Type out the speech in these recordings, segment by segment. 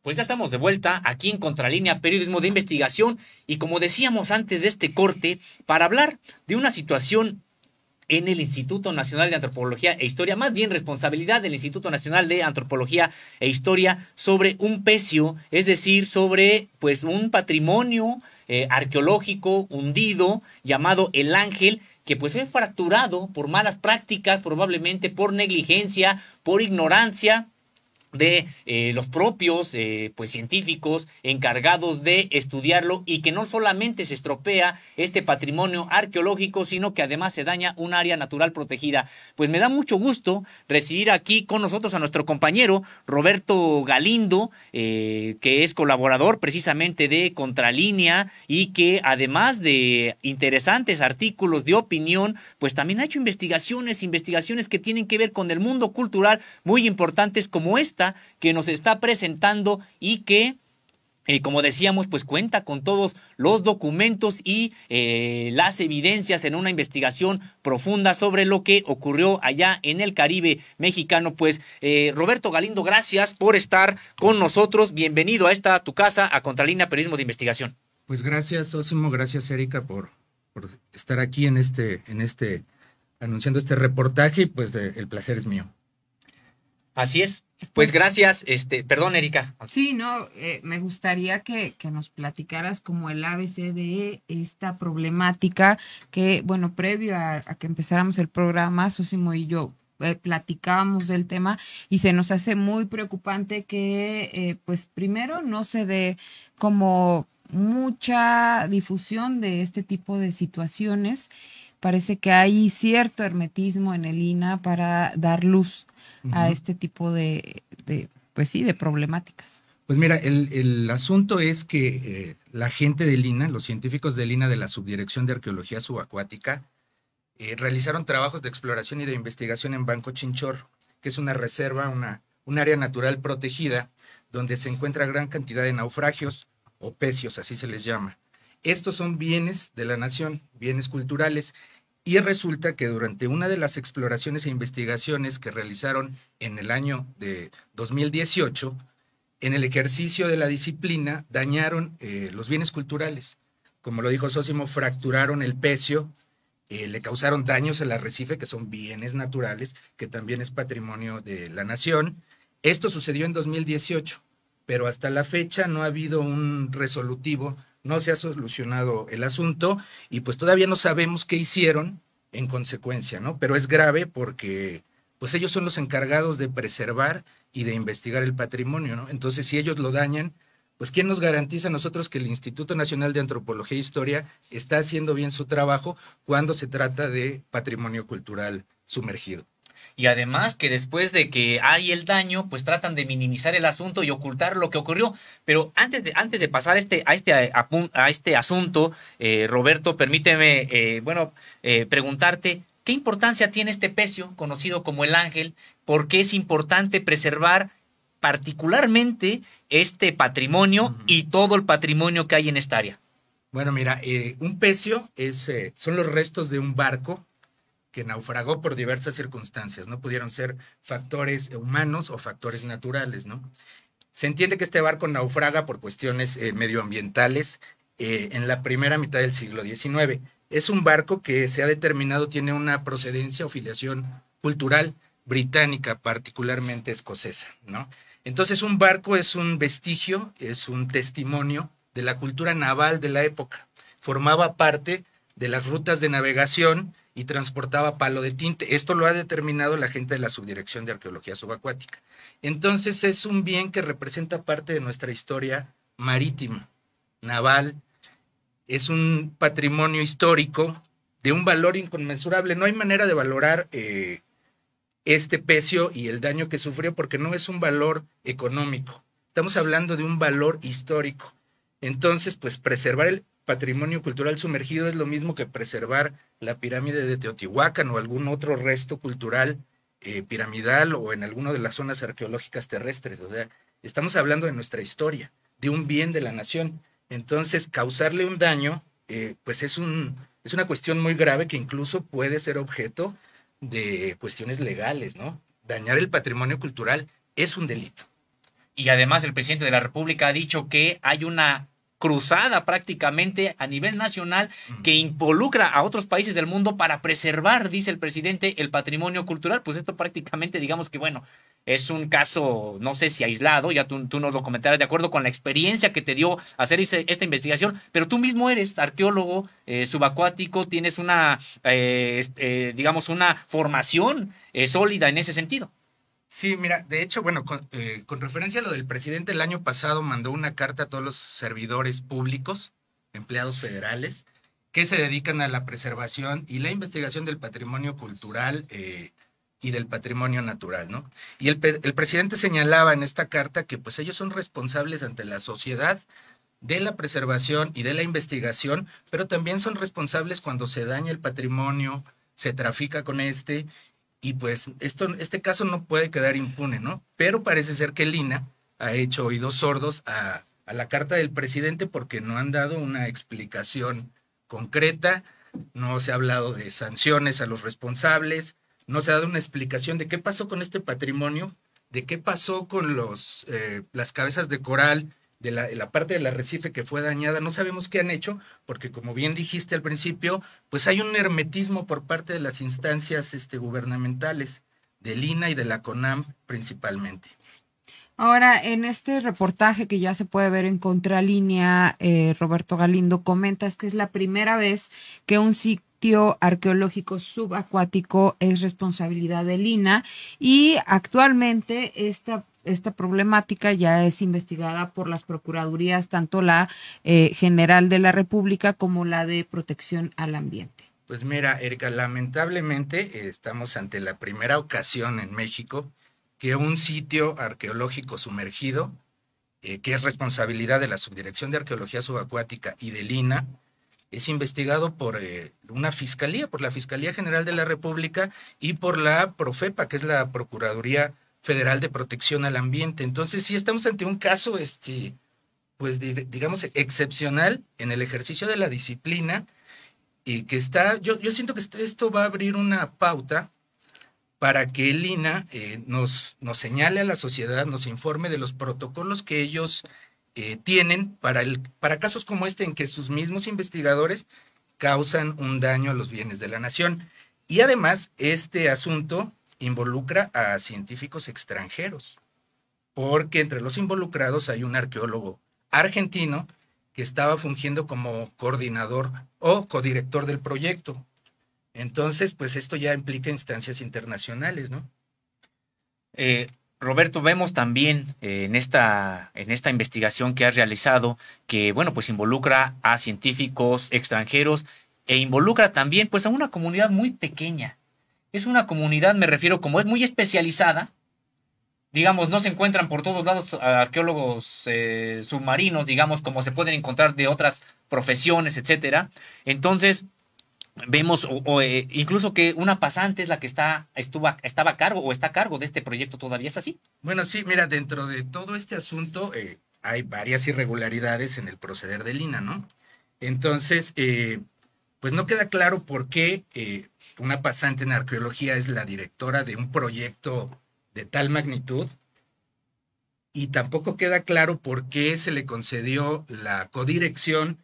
Pues ya estamos de vuelta aquí en Contralínea Periodismo de Investigación y como decíamos antes de este corte, para hablar de una situación en el Instituto Nacional de Antropología e Historia, más bien responsabilidad del Instituto Nacional de Antropología e Historia sobre un pecio, es decir, sobre pues un patrimonio arqueológico hundido llamado El Ángel, que pues fue fracturado por malas prácticas, probablemente por negligencia, por ignorancia de los propios pues científicos encargados de estudiarlo y que no solamente se estropea este patrimonio arqueológico, sino que además se daña un área natural protegida. Pues me da mucho gusto recibir aquí con nosotros a nuestro compañero Roberto Galindo, que es colaborador precisamente de Contralínea y que además de interesantes artículos de opinión, pues también ha hecho investigaciones que tienen que ver con el mundo cultural muy importantes como esta que nos está presentando y que como decíamos, pues cuenta con todos los documentos y las evidencias en una investigación profunda sobre lo que ocurrió allá en el Caribe mexicano. Pues Roberto Galindo, gracias por estar con nosotros. Bienvenido a esta tu casa, a Contralínea Periodismo de Investigación. Pues gracias, Osimo, gracias, Erika, por estar aquí anunciando este reportaje y pues el placer es mío. Así es. Pues gracias, perdón, Erika. Sí, no, me gustaría que nos platicaras como el ABC de esta problemática que, bueno, previo a que empezáramos el programa, Sosimo y yo platicábamos del tema y se nos hace muy preocupante que, pues primero no se dé como mucha difusión de este tipo de situaciones. Parece que hay cierto hermetismo en el INAH para dar luz a este tipo pues sí, de problemáticas. Pues mira, el asunto es que la gente del INAH, los científicos del INAH de la Subdirección de Arqueología Subacuática, realizaron trabajos de exploración y de investigación en Banco Chinchorro, que es una reserva, un área natural protegida, donde se encuentra gran cantidad de naufragios o pecios, así se les llama. Estos son bienes de la nación, bienes culturales, y resulta que durante una de las exploraciones e investigaciones que realizaron en el año de 2018, en el ejercicio de la disciplina, dañaron los bienes culturales. Como lo dijo Sosimo, fracturaron el pecio, le causaron daños al arrecife, que son bienes naturales, que también es patrimonio de la nación. Esto sucedió en 2018, pero hasta la fecha no ha habido un resolutivo, no se ha solucionado el asunto y pues todavía no sabemos qué hicieron en consecuencia, ¿no? Pero es grave porque pues ellos son los encargados de preservar y de investigar el patrimonio, ¿no? Entonces, si ellos lo dañan, pues ¿quién nos garantiza a nosotros que el Instituto Nacional de Antropología e Historia está haciendo bien su trabajo cuando se trata de patrimonio cultural sumergido? Y además que después de que hay el daño, pues tratan de minimizar el asunto y ocultar lo que ocurrió. Pero antes de pasar a este asunto, Roberto, permíteme, preguntarte, ¿qué importancia tiene este pecio conocido como el Ángel? ¿Por qué es importante preservar particularmente este patrimonio y todo el patrimonio que hay en esta área? Bueno, mira, un pecio son los restos de un barco que naufragó por diversas circunstancias, ¿no? Pudieron ser factores humanos o factores naturales, ¿no? Se entiende que este barco naufraga por cuestiones medioambientales en la primera mitad del siglo XIX. Es un barco que se ha determinado tiene una procedencia o filiación cultural británica, particularmente escocesa, ¿no? Entonces un barco es un vestigio, es un testimonio de la cultura naval de la época. Formaba parte de las rutas de navegación y transportaba palo de tinte. Esto lo ha determinado la gente de la Subdirección de Arqueología Subacuática. Entonces es un bien que representa parte de nuestra historia marítima, naval, es un patrimonio histórico de un valor inconmensurable. No hay manera de valorar este pecio y el daño que sufrió porque no es un valor económico. Estamos hablando de un valor histórico. Entonces, pues preservar el patrimonio cultural sumergido es lo mismo que preservar la pirámide de Teotihuacán o algún otro resto cultural piramidal o en alguna de las zonas arqueológicas terrestres. O sea, estamos hablando de nuestra historia, de un bien de la nación. Entonces, causarle un daño, pues es una cuestión muy grave que incluso puede ser objeto de cuestiones legales, ¿no? Dañar el patrimonio cultural es un delito. Y además el presidente de la República ha dicho que hay una cruzada prácticamente a nivel nacional que involucra a otros países del mundo para preservar, dice el presidente, el patrimonio cultural. Pues esto prácticamente, digamos que bueno, es un caso, no sé si aislado, ya tú nos lo comentarás de acuerdo con la experiencia que te dio hacer esta investigación, pero tú mismo eres arqueólogo subacuático, tienes una, digamos, una formación sólida en ese sentido. Sí, mira, de hecho, bueno, con referencia a lo del presidente, el año pasado mandó una carta a todos los servidores públicos, empleados federales, que se dedican a la preservación y la investigación del patrimonio cultural y del patrimonio natural, ¿no? Y el presidente señalaba en esta carta que pues ellos son responsables ante la sociedad de la preservación y de la investigación, pero también son responsables cuando se daña el patrimonio, se trafica con y pues este caso no puede quedar impune, ¿no? Pero parece ser que el INAH ha hecho oídos sordos a la carta del presidente porque no han dado una explicación concreta, no se ha hablado de sanciones a los responsables, no se ha dado una explicación de qué pasó con este patrimonio, de qué pasó con las cabezas de coral, de la parte del arrecife que fue dañada. No sabemos qué han hecho, porque como bien dijiste al principio, pues hay un hermetismo por parte de las instancias gubernamentales, del INAH y de la CONAM principalmente. Ahora, en este reportaje que ya se puede ver en Contralínea, Roberto Galindo comentas que es la primera vez que un sitio arqueológico subacuático es responsabilidad del INAH y actualmente esta problemática ya es investigada por las procuradurías, tanto la General de la República como la de Protección al Ambiente. Pues mira, Erika, lamentablemente estamos ante la primera ocasión en México que un sitio arqueológico sumergido, que es responsabilidad de la Subdirección de Arqueología Subacuática y del INAH, es investigado por una fiscalía, por la Fiscalía General de la República y por la Profepa, que es la Procuraduría Federal de Protección al Ambiente. Entonces sí estamos ante un caso, pues digamos, excepcional en el ejercicio de la disciplina y que yo siento que esto va a abrir una pauta para que el INAH nos señale a la sociedad, nos informe de los protocolos que ellos tienen para casos como este en que sus mismos investigadores causan un daño a los bienes de la nación. Y además, este asunto involucra a científicos extranjeros, porque entre los involucrados hay un arqueólogo argentino que estaba fungiendo como coordinador o codirector del proyecto. Entonces, pues esto ya implica instancias internacionales, ¿no? Roberto, vemos también en esta investigación que has realizado que, bueno, pues involucra a científicos extranjeros e involucra también, pues, a una comunidad muy pequeña. Es una comunidad, me refiero, como es muy especializada, digamos, no se encuentran por todos lados arqueólogos submarinos, digamos, como se pueden encontrar de otras profesiones, etcétera. Entonces, vemos incluso que una pasante es la que estaba a cargo o está a cargo de este proyecto todavía, ¿es así? Bueno, sí, mira, dentro de todo este asunto hay varias irregularidades en el proceder del INAH, ¿no? Entonces, pues no queda claro por qué una pasante en arqueología es la directora de un proyecto de tal magnitud y tampoco queda claro por qué se le concedió la codirección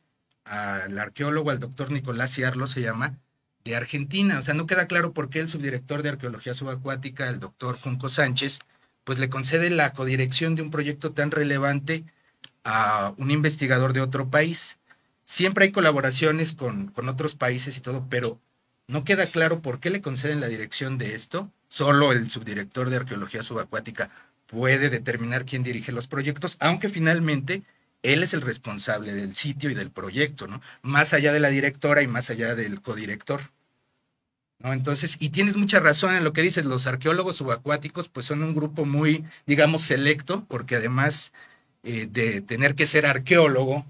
al arqueólogo, al doctor Nicolás Ciarlo, se llama, de Argentina. O sea, no queda claro por qué el subdirector de Arqueología Subacuática, el doctor Junco Sánchez, pues le concede la codirección de un proyecto tan relevante a un investigador de otro país. Siempre hay colaboraciones con otros países y todo, pero no queda claro por qué le conceden la dirección de esto. Solo el subdirector de Arqueología Subacuática puede determinar quién dirige los proyectos, aunque finalmente él es el responsable del sitio y del proyecto, ¿no? Más allá de la directora y más allá del codirector, ¿no? Entonces, y tienes mucha razón en lo que dices, los arqueólogos subacuáticos pues son un grupo muy, digamos, selecto, porque además de tener que ser arqueólogo,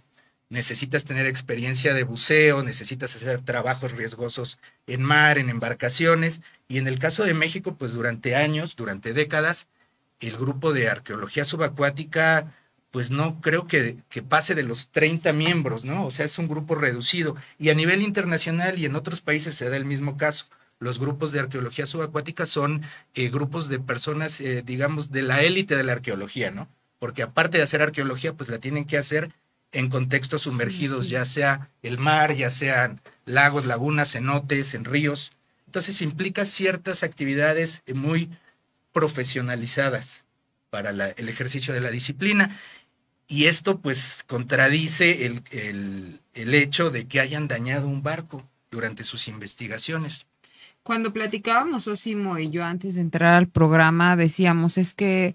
necesitas tener experiencia de buceo, necesitas hacer trabajos riesgosos en mar, en embarcaciones, y en el caso de México, pues durante años, durante décadas, el grupo de arqueología subacuática pues no creo que pase de los 30 miembros, ¿no? O sea, es un grupo reducido. Y a nivel internacional y en otros países se da el mismo caso. Los grupos de arqueología subacuática son grupos de personas, digamos, de la élite de la arqueología, ¿no? porque aparte de hacer arqueología, pues la tienen que hacer en contextos sumergidos, ya sea el mar, ya sean lagos, lagunas, cenotes, en ríos. Entonces implica ciertas actividades muy profesionalizadas para el ejercicio de la disciplina. Y esto pues contradice el hecho de que hayan dañado un barco durante sus investigaciones. Cuando platicábamos Osimo y yo antes de entrar al programa, decíamos es que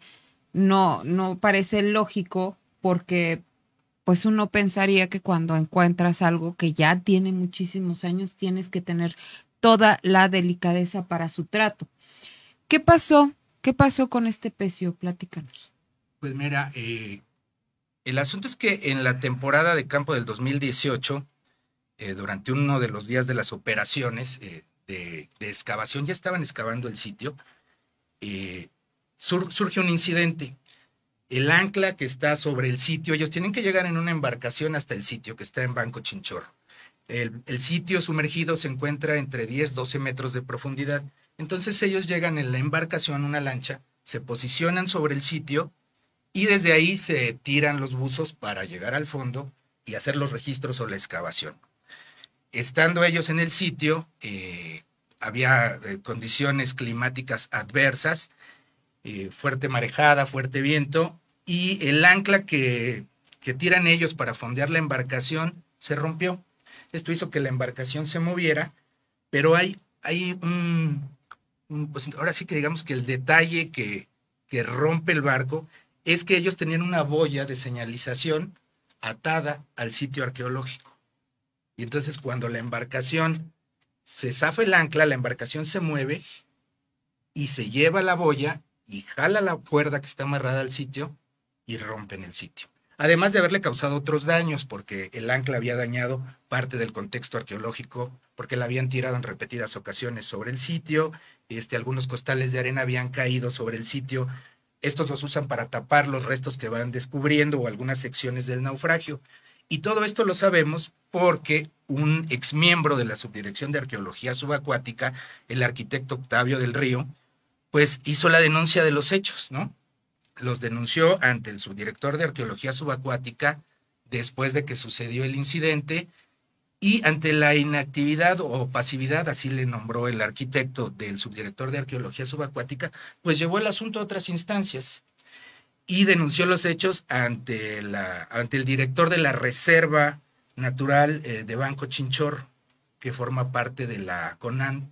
no parece lógico porque pues uno pensaría que cuando encuentras algo que ya tiene muchísimos años tienes que tener toda la delicadeza para su trato. ¿Qué pasó? ¿Qué pasó con este pecio? Platícanos. Pues mira, el asunto es que en la temporada de campo del 2018, durante uno de los días de las operaciones de excavación, ya estaban excavando el sitio, surge un incidente. El ancla que está sobre el sitio, ellos tienen que llegar en una embarcación hasta el sitio que está en Banco Chinchorro. El sitio sumergido se encuentra entre 10-12 metros de profundidad. Entonces ellos llegan en la embarcación, una lancha, se posicionan sobre el sitio y desde ahí se tiran los buzos para llegar al fondo y hacer los registros o la excavación. Estando ellos en el sitio, había condiciones climáticas adversas, fuerte marejada, fuerte viento, y el ancla que tiran ellos para fondear la embarcación se rompió. Esto hizo que la embarcación se moviera, pero hay pues ahora sí que digamos que el detalle que rompe el barco es que ellos tenían una boya de señalización atada al sitio arqueológico. Y entonces cuando la embarcación se zafa el ancla, la embarcación se mueve y se lleva la boya y jala la cuerda que está amarrada al sitio y rompen el sitio. Además de haberle causado otros daños, porque el ancla había dañado parte del contexto arqueológico, porque la habían tirado en repetidas ocasiones sobre el sitio, algunos costales de arena habían caído sobre el sitio. Estos los usan para tapar los restos que van descubriendo o algunas secciones del naufragio. Y todo esto lo sabemos porque un exmiembro de la Subdirección de Arqueología Subacuática, el arquitecto Octavio del Río, pues hizo la denuncia de los hechos, ¿no? Los denunció ante el subdirector de Arqueología Subacuática después de que sucedió el incidente y ante la inactividad o pasividad, así le nombró el arquitecto del subdirector de Arqueología Subacuática, pues llevó el asunto a otras instancias y denunció los hechos ante el director de la Reserva Natural de Banco Chinchorro, que forma parte de la CONAN,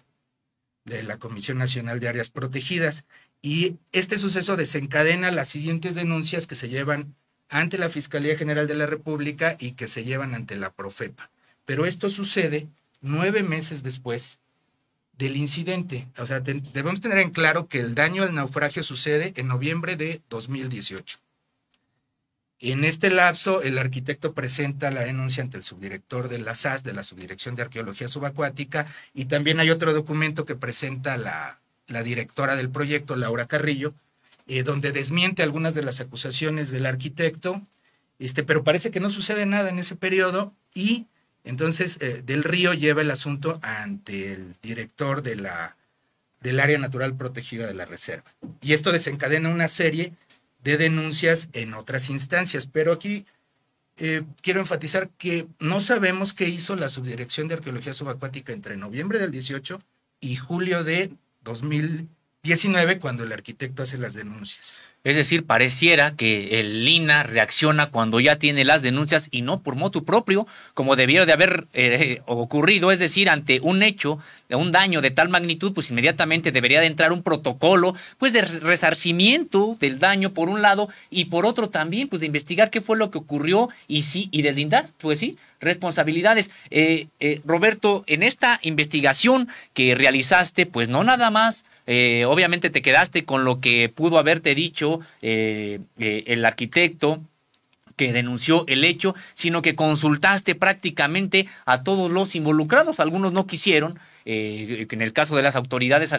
de la Comisión Nacional de Áreas Protegidas. Y este suceso desencadena las siguientes denuncias que se llevan ante la Fiscalía General de la República y que se llevan ante la Profepa. Pero esto sucede 9 meses después del incidente. O sea, debemos tener en claro que el daño al naufragio sucede en noviembre de 2018. En este lapso, el arquitecto presenta la denuncia ante el subdirector de la SAS, de la Subdirección de Arqueología Subacuática, y también hay otro documento que presenta la directora del proyecto, Laura Carrillo, donde desmiente algunas de las acusaciones del arquitecto, pero parece que no sucede nada en ese periodo y entonces Del Río lleva el asunto ante el director del Área Natural Protegida de la Reserva. Y esto desencadena una serie de denuncias en otras instancias, pero aquí quiero enfatizar que no sabemos qué hizo la Subdirección de Arqueología Subacuática entre noviembre del 18 y julio de 2019, cuando el arquitecto hace las denuncias. Es decir, pareciera que el INAH reacciona cuando ya tiene las denuncias y no por motu propio, como debiera de haber ocurrido. Es decir, ante un hecho, un daño de tal magnitud, pues inmediatamente debería de entrar un protocolo pues de resarcimiento del daño por un lado y por otro también pues de investigar qué fue lo que ocurrió y deslindar, pues sí, responsabilidades. Roberto, en esta investigación que realizaste, pues no nada más, obviamente te quedaste con lo que pudo haberte dicho el arquitecto que denunció el hecho, sino que consultaste prácticamente a todos los involucrados. Algunos no quisieron, en el caso de las autoridades,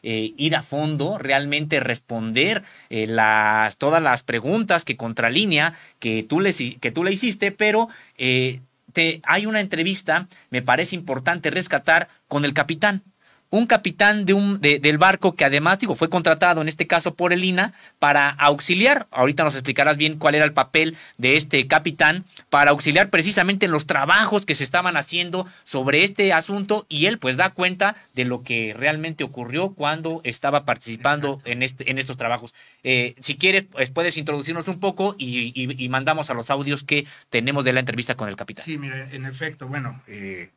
ir a fondo, realmente responder todas las preguntas que Contralínea que tú le hiciste, pero hay una entrevista, me parece importante rescatar, con el capitán. un capitán del barco que además, fue contratado en este caso por el INAH para auxiliar, ahorita nos explicarás bien cuál era el papel de este capitán, para auxiliar precisamente en los trabajos que se estaban haciendo sobre este asunto, y él pues da cuenta de lo que realmente ocurrió cuando estaba participando en estos trabajos. Si quieres, pues puedes introducirnos un poco y mandamos a los audios que tenemos de la entrevista con el capitán. Sí, mira, en efecto, bueno,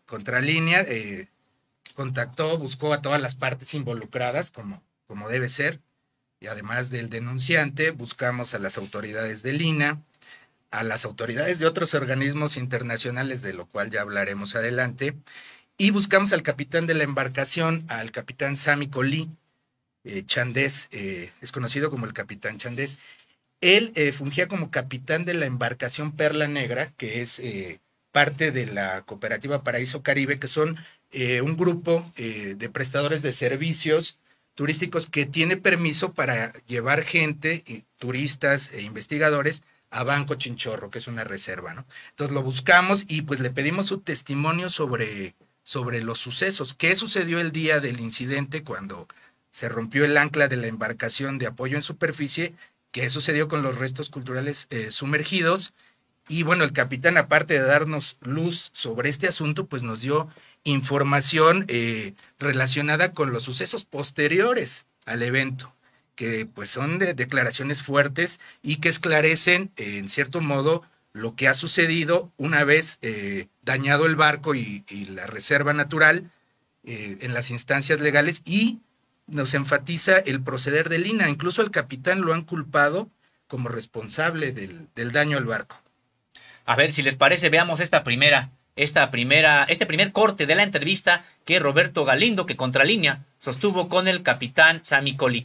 Contralínea contactó, buscó a todas las partes involucradas, como debe ser, y además del denunciante, buscamos a las autoridades del INAH, a las autoridades de otros organismos internacionales, de lo cual ya hablaremos adelante, y buscamos al capitán de la embarcación, al capitán Sami Collie Chandés, es conocido como el capitán Chandés. Él fungía como capitán de la embarcación Perla Negra, que es parte de la cooperativa Paraíso Caribe, que son un grupo de prestadores de servicios turísticos que tiene permiso para llevar gente, turistas e investigadores a Banco Chinchorro, que es una reserva, ¿no? Entonces lo buscamos y pues le pedimos su testimonio sobre los sucesos. ¿Qué sucedió el día del incidente cuando se rompió el ancla de la embarcación de apoyo en superficie? ¿Qué sucedió con los restos culturales sumergidos? Y bueno, el capitán, aparte de darnos luz sobre este asunto, pues nos dio información relacionada con los sucesos posteriores al evento, que pues son de declaraciones fuertes y que esclarecen en cierto modo lo que ha sucedido una vez dañado el barco y la reserva natural en las instancias legales, y nos enfatiza el proceder del INAH. Incluso al capitán lo han culpado como responsable del daño al barco. A ver, si les parece, veamos este primer corte de la entrevista que Roberto Galindo, que Contralínea, sostuvo con el capitán Sami Collie.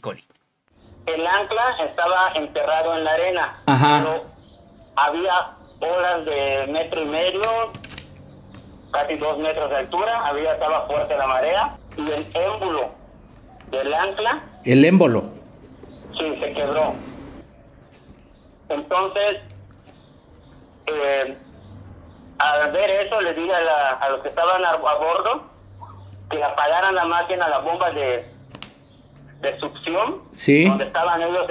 El ancla estaba enterrado en la arena. Ajá. Pero había olas de 1.5 metros, casi 2 metros de altura, estaba fuerte la marea, y el émbolo del ancla... ¿El émbolo? Sí, se quebró. Entonces, al ver eso, les dije a los que estaban a bordo que apagaran la máquina, la bomba de succión, sí, donde estaban ellos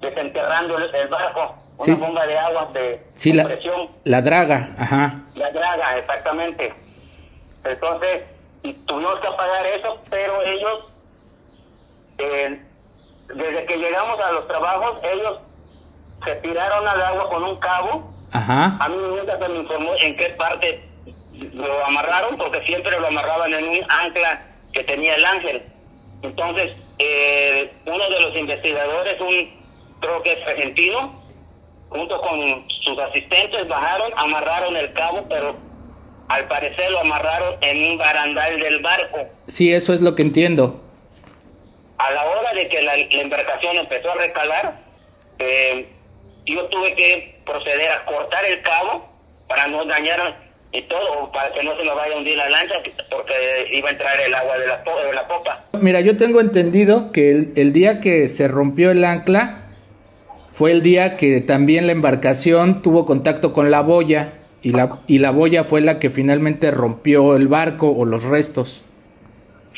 desenterrando el barco, sí, una bomba de agua de sí, compresión. La draga, ajá. La draga, exactamente. Entonces, tuvimos que apagar eso, pero ellos, desde que llegamos a los trabajos, ellos se tiraron al agua con un cabo. Ajá. A mí nunca se me informó en qué parte lo amarraron, porque siempre lo amarraban en un ancla que tenía el ángel. Entonces, uno de los investigadores, creo que es argentino, junto con sus asistentes, bajaron, amarraron el cabo, pero al parecer lo amarraron en un barandal del barco. Sí, eso es lo que entiendo. A la hora de que la embarcación empezó a recalar, yo tuve que proceder a cortar el cabo para no dañar y todo, para que no se me vaya a hundir la lancha, porque iba a entrar el agua de la popa. Mira, yo tengo entendido que el día que se rompió el ancla fue el día que también la embarcación tuvo contacto con la boya, y la boya fue la que finalmente rompió el barco o los restos.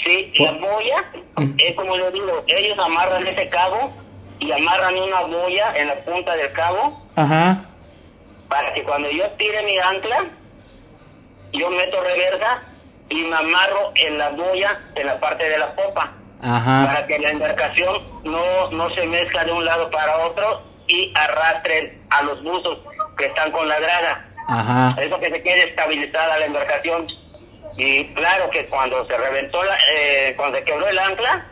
Sí, la boya, es como les digo, ellos amarran ese cabo y amarran una boya en la punta del cabo. Ajá. Para que cuando yo tire mi ancla, yo meto reversa y me amarro en la boya en la parte de la popa. Ajá. Para que la embarcación no se mezcla de un lado para otro y arrastren a los buzos que están con la draga. Ajá. Eso, que se quede estabilizada la embarcación. Y claro que cuando se reventó cuando se quebró el ancla,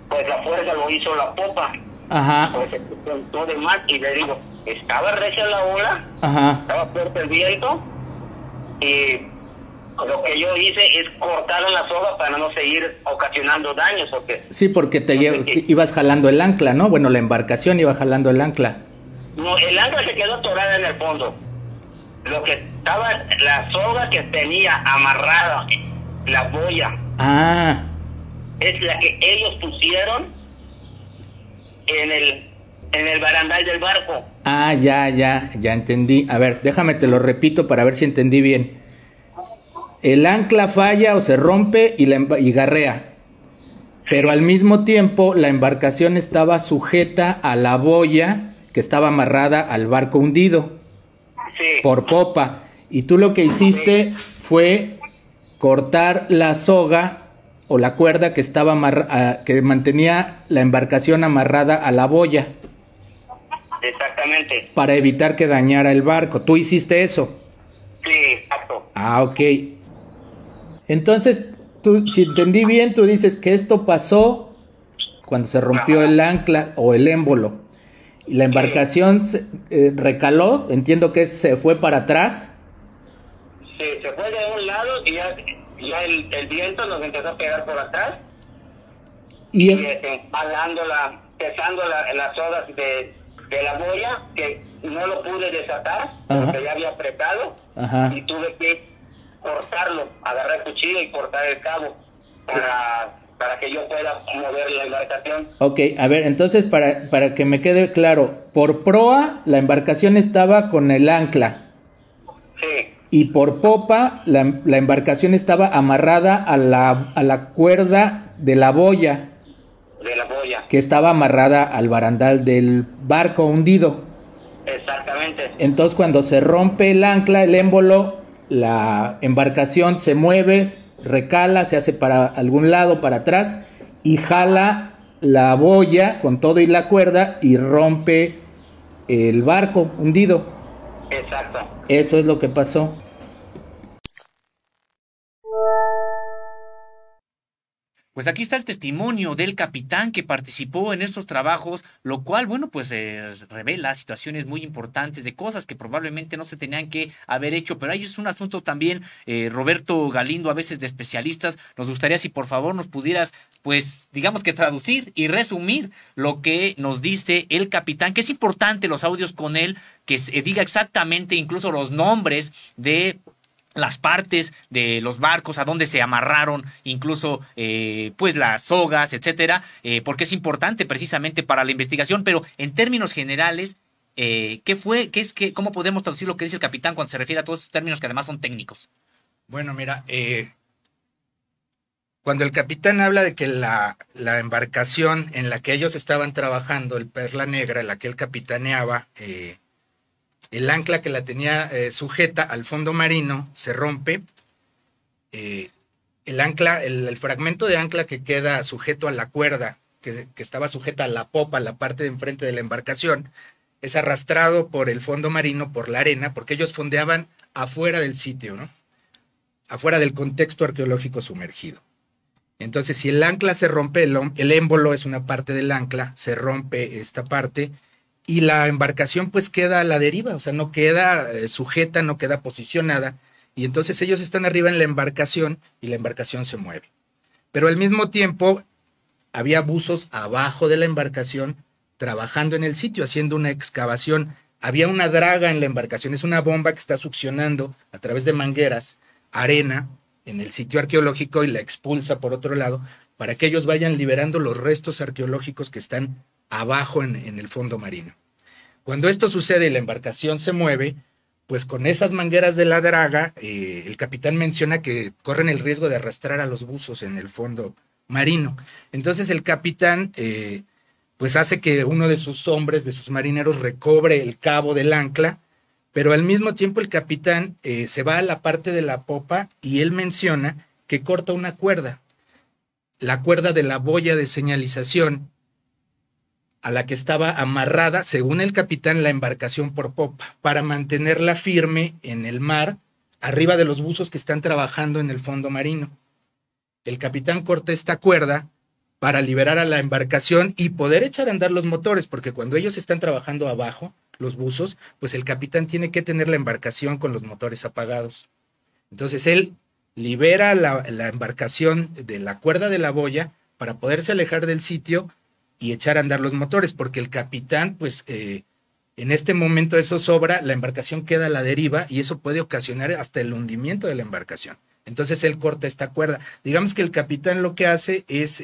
pues la fuerza lo hizo la popa. Ajá. Pues se sentó de más, y le digo, estaba recia la ola. Ajá. Estaba fuerte el viento, y lo que yo hice es cortar la soga para no seguir ocasionando daños. Sí, porque ibas jalando el ancla, ¿no? Bueno, la embarcación iba jalando el ancla. No, el ancla se quedó atorada en el fondo. Lo que estaba, la soga que tenía amarrada, la boya, es la que ellos pusieron en el barandal del barco. Ya entendí. A ver, déjame te lo repito para ver si entendí bien. el ancla falla o se rompe y garrea. Pero al mismo tiempo la embarcación estaba sujeta a la boya que estaba amarrada al barco hundido Sí. por popa. Y tú lo que hiciste fue cortar la soga o la cuerda que estaba que mantenía la embarcación amarrada a la boya Exactamente. para evitar que dañara el barco. ¿Tú hiciste eso? Sí, exacto. Ah, ok. Entonces, tú, si entendí bien, tú dices que esto pasó cuando se rompió el ancla o el émbolo. Y la embarcación recaló, entiendo que se fue para atrás. Sí, se fue de un lado y ya el viento nos empezó a pegar por atrás. Y Jalando pesando las sogas de la boya, que no lo pude desatar, porque ya había apretado. Ajá. Y tuve que cortarlo, agarrar el cuchillo y cortar el cabo para que yo pueda mover la embarcación. Ok, a ver, entonces para que me quede claro, por proa la embarcación estaba con el ancla. Sí, Y por popa la embarcación estaba amarrada a la cuerda de la boya, de la boya. que estaba amarrada al barandal del barco hundido. Exactamente. Entonces cuando se rompe el ancla, el émbolo, la embarcación se mueve, recala, se hace para algún lado, para atrás, y jala la boya con todo y la cuerda y rompe el barco hundido. Exacto. Eso es lo que pasó. Pues aquí está el testimonio del capitán que participó en estos trabajos, lo cual, bueno, pues revela situaciones muy importantes de cosas que probablemente no se tenían que haber hecho, pero ahí es un asunto también, Roberto Galindo, a veces de especialistas. Nos gustaría si por favor nos pudieras, pues, digamos que traducir y resumir lo que nos dice el capitán, que es importante los audios con él, que se diga exactamente incluso los nombres de las partes de los barcos, a dónde se amarraron, incluso pues las sogas, etcétera, porque es importante precisamente para la investigación. Pero en términos generales, ¿cómo podemos traducir lo que dice el capitán cuando se refiere a todos estos términos que además son técnicos? Bueno, mira, cuando el capitán habla de que la embarcación en la que ellos estaban trabajando, el Perla Negra, la que él capitaneaba, el ancla que la tenía sujeta al fondo marino se rompe. El ancla, el fragmento de ancla que queda sujeto a la cuerda, que estaba sujeta a la popa, la parte de enfrente de la embarcación, es arrastrado por el fondo marino, por la arena, porque ellos fondeaban afuera del sitio, ¿no? Afuera del contexto arqueológico sumergido. Entonces, si el ancla se rompe, el émbolo es una parte del ancla, se rompe esta parte, y la embarcación pues queda a la deriva, o sea, no queda sujeta, no queda posicionada, y entonces ellos están arriba en la embarcación y la embarcación se mueve. Pero al mismo tiempo había buzos abajo de la embarcación trabajando en el sitio, haciendo una excavación. Había una draga en la embarcación, es una bomba que está succionando a través de mangueras arena en el sitio arqueológico y la expulsa por otro lado para que ellos vayan liberando los restos arqueológicos que están abajo en el fondo marino. Cuando esto sucede y la embarcación se mueve, pues con esas mangueras de la draga, el capitán menciona que corren el riesgo de arrastrar a los buzos en el fondo marino. Entonces el capitán pues hace que uno de sus hombres, de sus marineros, recobre el cabo del ancla, pero al mismo tiempo el capitán se va a la parte de la popa y él menciona que corta una cuerda, la cuerda de la boya de señalización, a la que estaba amarrada, según el capitán, la embarcación por popa, para mantenerla firme en el mar, arriba de los buzos que están trabajando en el fondo marino. El capitán corta esta cuerda para liberar a la embarcación y poder echar a andar los motores, porque cuando ellos están trabajando abajo, los buzos, pues el capitán tiene que tener la embarcación con los motores apagados. Entonces él libera la embarcación de la cuerda de la boya para poderse alejar del sitio y echar a andar los motores, porque el capitán, pues en este momento eso sobra, la embarcación queda a la deriva y eso puede ocasionar hasta el hundimiento de la embarcación. Entonces él corta esta cuerda. Digamos que el capitán lo que hace es,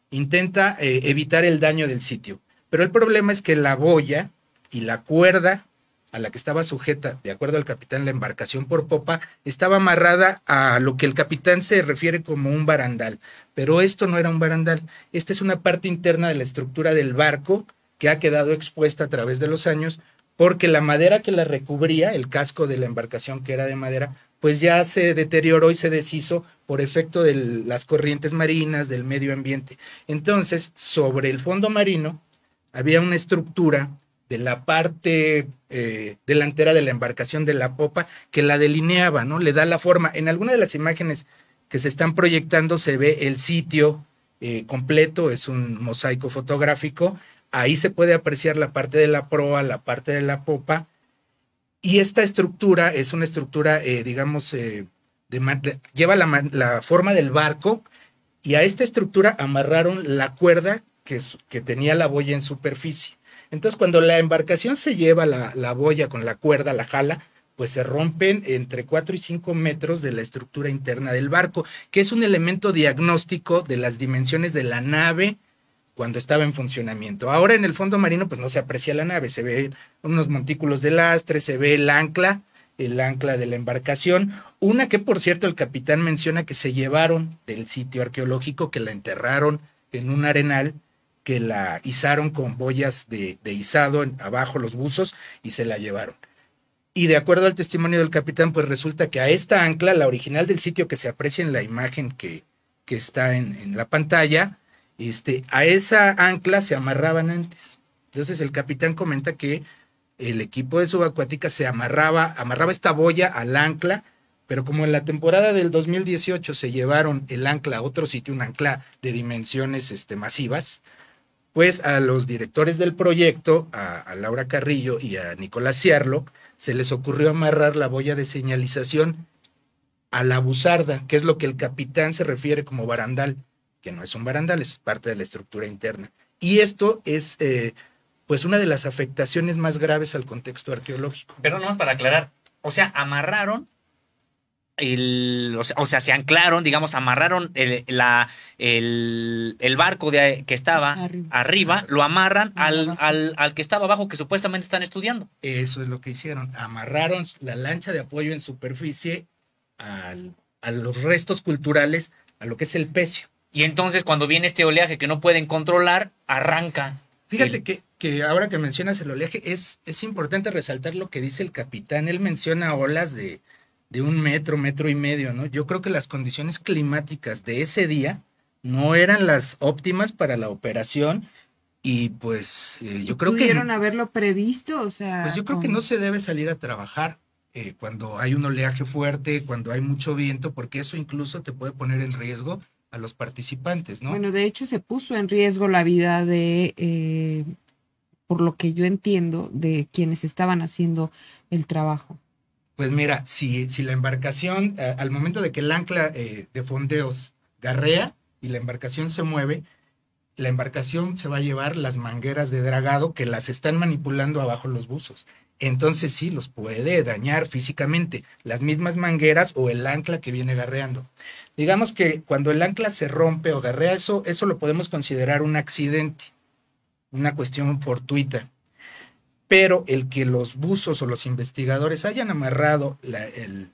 intenta evitar el daño del sitio, pero el problema es que la boya y la cuerda a la que estaba sujeta, de acuerdo al capitán, la embarcación por popa, estaba amarrada a lo que el capitán se refiere como un barandal. Pero esto no era un barandal, esta es una parte interna de la estructura del barco que ha quedado expuesta a través de los años, porque la madera que la recubría, el casco de la embarcación que era de madera, pues ya se deterioró y se deshizo por efecto de las corrientes marinas, del medio ambiente. Entonces, sobre el fondo marino había una estructura de la parte delantera de la embarcación, de la popa, que la delineaba, ¿no? Le da la forma. En alguna de las imágenes que se están proyectando se ve el sitio completo, es un mosaico fotográfico. Ahí se puede apreciar la parte de la proa, la parte de la popa. Y esta estructura es una estructura, digamos, lleva la forma del barco, y a esta estructura amarraron la cuerda que tenía la boya en superficie. Entonces, cuando la embarcación se lleva la boya con la cuerda, la jala, pues se rompen entre 4 y 5 metros de la estructura interna del barco, que es un elemento diagnóstico de las dimensiones de la nave cuando estaba en funcionamiento. Ahora en el fondo marino pues no se aprecia la nave, se ve unos montículos de lastre, se ve el ancla de la embarcación, una que por cierto el capitán menciona que se llevaron del sitio arqueológico, que la enterraron en un arenal, que la izaron con boyas de izado abajo los buzos y se la llevaron. Y de acuerdo al testimonio del capitán, pues resulta que a esta ancla, la original del sitio que se aprecia en la imagen que está en la pantalla, a esa ancla se amarraban antes. Entonces el capitán comenta que el equipo de subacuática se amarraba esta boya al ancla, pero como en la temporada del 2018 se llevaron el ancla a otro sitio, un ancla de dimensiones masivas, pues a los directores del proyecto, a Laura Carrillo y a Nicolás Ciarlo, se les ocurrió amarrar la boya de señalización a la buzarda, que es lo que el capitán se refiere como barandal, que no es un barandal, es parte de la estructura interna. Y esto es pues una de las afectaciones más graves al contexto arqueológico. Perdón, nomás para aclarar, o sea, amarraron o sea, se anclaron, digamos, amarraron el barco que estaba arriba, lo amarran al que estaba abajo, que supuestamente están estudiando. Eso es lo que hicieron, amarraron la lancha de apoyo en superficie a los restos culturales, a lo que es el pecio. Y entonces cuando viene este oleaje que no pueden controlar, arranca. Fíjate que ahora que mencionas el oleaje, es importante resaltar lo que dice el capitán. Él menciona olas de 1 metro, 1,5 metros, ¿no? Yo creo que las condiciones climáticas de ese día no eran las óptimas para la operación, y pues yo creo que... ¿Pudieron haberlo previsto? O sea... Pues yo creo que no se debe salir a trabajar cuando hay un oleaje fuerte, cuando hay mucho viento, porque eso incluso te puede poner en riesgo a los participantes, ¿no? Bueno, de hecho se puso en riesgo la vida de, por lo que yo entiendo, de quienes estaban haciendo el trabajo. Pues mira, si la embarcación, al momento de que el ancla de fondeos garrea y la embarcación se mueve, la embarcación se va a llevar las mangueras de dragado que las están manipulando abajo los buzos. Entonces sí, los puede dañar físicamente, las mismas mangueras o el ancla que viene garreando. Digamos que cuando el ancla se rompe o garrea, eso lo podemos considerar un accidente, una cuestión fortuita. Pero el que los buzos o los investigadores hayan amarrado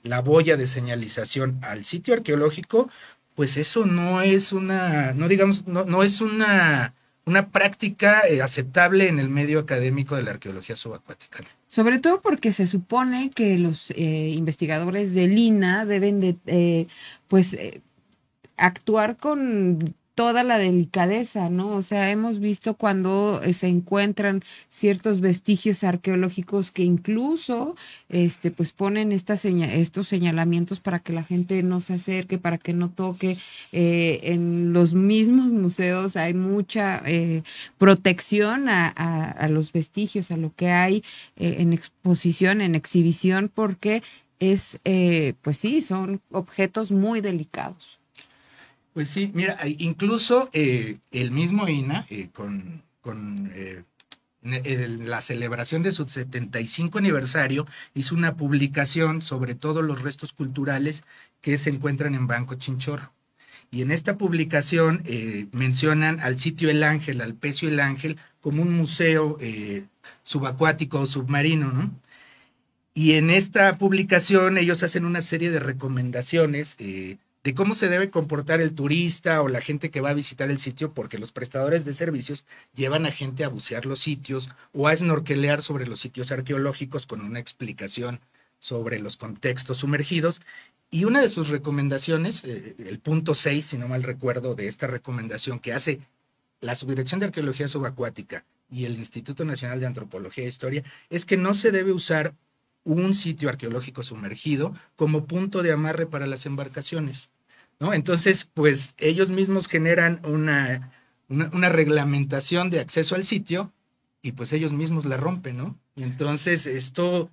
la boya de señalización al sitio arqueológico, pues eso no es una práctica aceptable en el medio académico de la arqueología subacuática. Sobre todo porque se supone que los investigadores del INAH deben de actuar con toda la delicadeza, ¿no? O sea, hemos visto cuando se encuentran ciertos vestigios arqueológicos que incluso pues ponen estos señalamientos para que la gente no se acerque, para que no toque. En los mismos museos hay mucha protección a los vestigios, a lo que hay en exposición, en exhibición, porque pues sí, son objetos muy delicados. Pues sí, mira, incluso el mismo INAH, con la celebración de su 75 aniversario, hizo una publicación sobre todos los restos culturales que se encuentran en Banco Chinchorro. Y en esta publicación mencionan al sitio El Ángel, al pecio El Ángel, como un museo subacuático o submarino, ¿no? Y en esta publicación ellos hacen una serie de recomendaciones de cómo se debe comportar el turista o la gente que va a visitar el sitio, porque los prestadores de servicios llevan a gente a bucear los sitios o a snorkelear sobre los sitios arqueológicos con una explicación sobre los contextos sumergidos. Y una de sus recomendaciones, el punto 6, si no mal recuerdo, de esta recomendación que hace la Subdirección de Arqueología Subacuática y el Instituto Nacional de Antropología e Historia, es que no se debe usar un sitio arqueológico sumergido como punto de amarre para las embarcaciones, ¿no? Entonces, pues ellos mismos generan una reglamentación de acceso al sitio y pues ellos mismos la rompen, ¿no? Y entonces esto,